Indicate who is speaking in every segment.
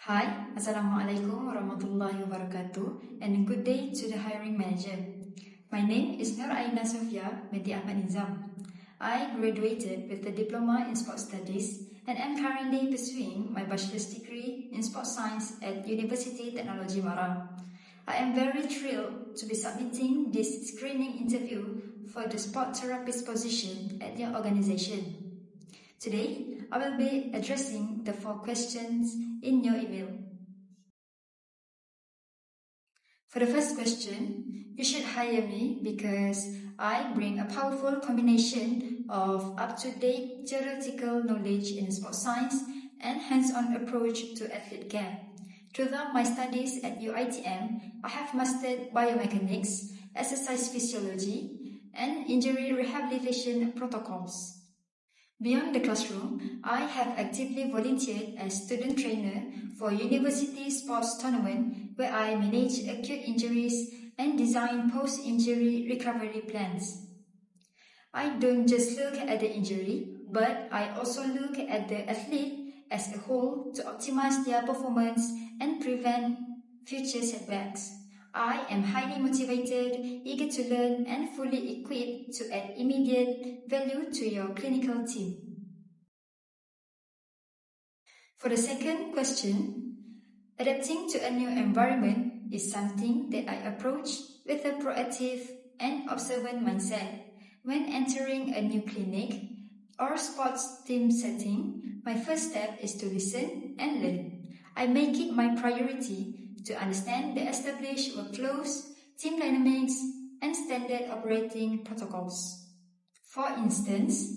Speaker 1: Hi, Assalamualaikum warahmatullahi wabarakatuh, and good day to the hiring manager. My name is Nur Aina Sofia binti Ahmad Nizam. I graduated with a diploma in sports studies and am currently pursuing my bachelor's degree in sports science at University Technology Marang. I am very thrilled to be submitting this screening interview for the sport therapist position at your organization. Today, I will be addressing the 4 questions in your email. For the first question, you should hire me because I bring a powerful combination of up-to-date theoretical knowledge in sports science and hands-on approach to athlete care. Throughout my studies at UITM, I have mastered biomechanics, exercise physiology, and injury rehabilitation protocols. Beyond the classroom, I have actively volunteered as student trainer for university sports tournament where I manage acute injuries and design post-injury recovery plans. I don't just look at the injury, but I also look at the athlete as a whole to optimize their performance and prevent future setbacks. I am highly motivated, eager to learn, and fully equipped to add immediate value to your clinical team. For the second question, adapting to a new environment is something that I approach with a proactive and observant mindset. When entering a new clinic or sports team setting, my first step is to listen and learn. I make it my priority to understand the established workflows, team dynamics, and standard operating protocols. For instance,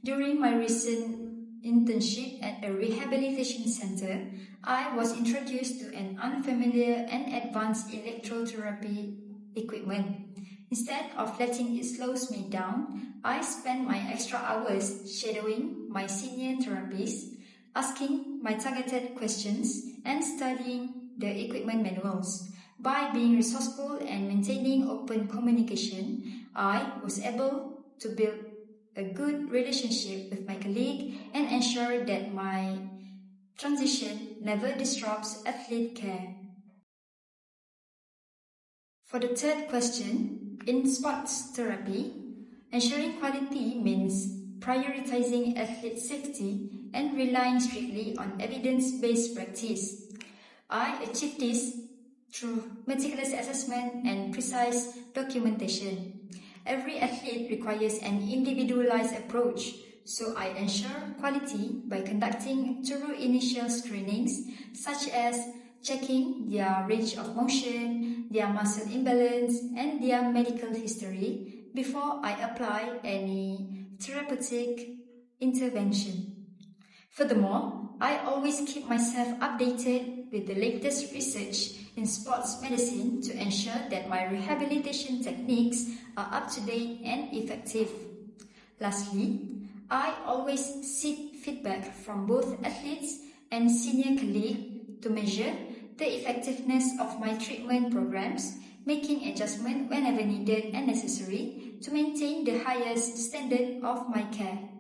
Speaker 1: during my recent internship at a rehabilitation center, I was introduced to an unfamiliar and advanced electrotherapy equipment. Instead of letting it slow me down, I spent my extra hours shadowing my senior therapist, asking my targeted questions, and studying the equipment manuals. By being resourceful and maintaining open communication, I was able to build a good relationship with my colleague and ensure that my transition never disrupts athlete care. For the third question, in sports therapy, ensuring quality means prioritizing athlete safety and relying strictly on evidence-based practice. I achieve this through meticulous assessment and precise documentation. Every athlete requires an individualized approach, so I ensure quality by conducting thorough initial screenings such as checking their range of motion, their muscle imbalance, and their medical history before I apply any therapeutic intervention. Furthermore, I always keep myself updated with the latest research in sports medicine to ensure that my rehabilitation techniques are up to date and effective. Lastly, I always seek feedback from both athletes and senior colleagues to measure the effectiveness of my treatment programs, making adjustments whenever needed and necessary to maintain the highest standard of my care.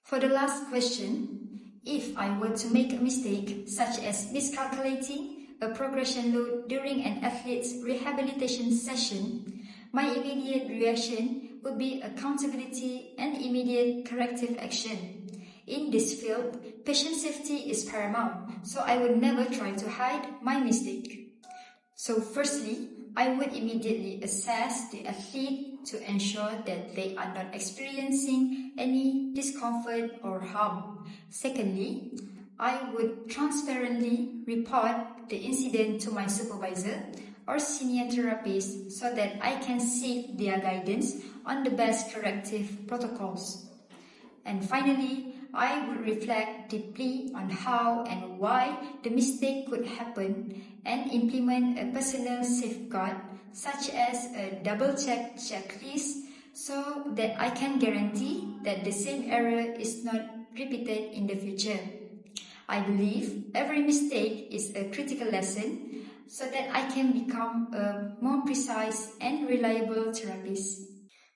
Speaker 1: For the last question, if I were to make a mistake such as miscalculating a progression load during an athlete's rehabilitation session, my immediate reaction would be accountability and immediate corrective action. In this field, patient safety is paramount, so I would never try to hide my mistake. So firstly, I would immediately assess the athlete to ensure that they are not experiencing any discomfort or harm. Secondly, I would transparently report the incident to my supervisor or senior therapist so that I can seek their guidance on the best corrective protocols. And finally, I would reflect deeply on how and why the mistake could happen and implement a personal safeguard such as a double-check checklist so that I can guarantee that the same error is not repeated in the future. I believe every mistake is a critical lesson so that I can become a more precise and reliable therapist.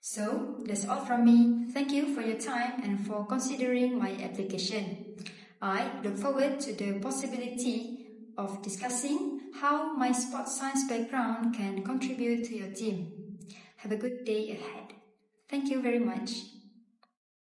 Speaker 1: So, that's all from me. Thank you for your time and for considering my application. I look forward to the possibility of discussing how my sports science background can contribute to your team. Have a good day ahead. Thank you very much.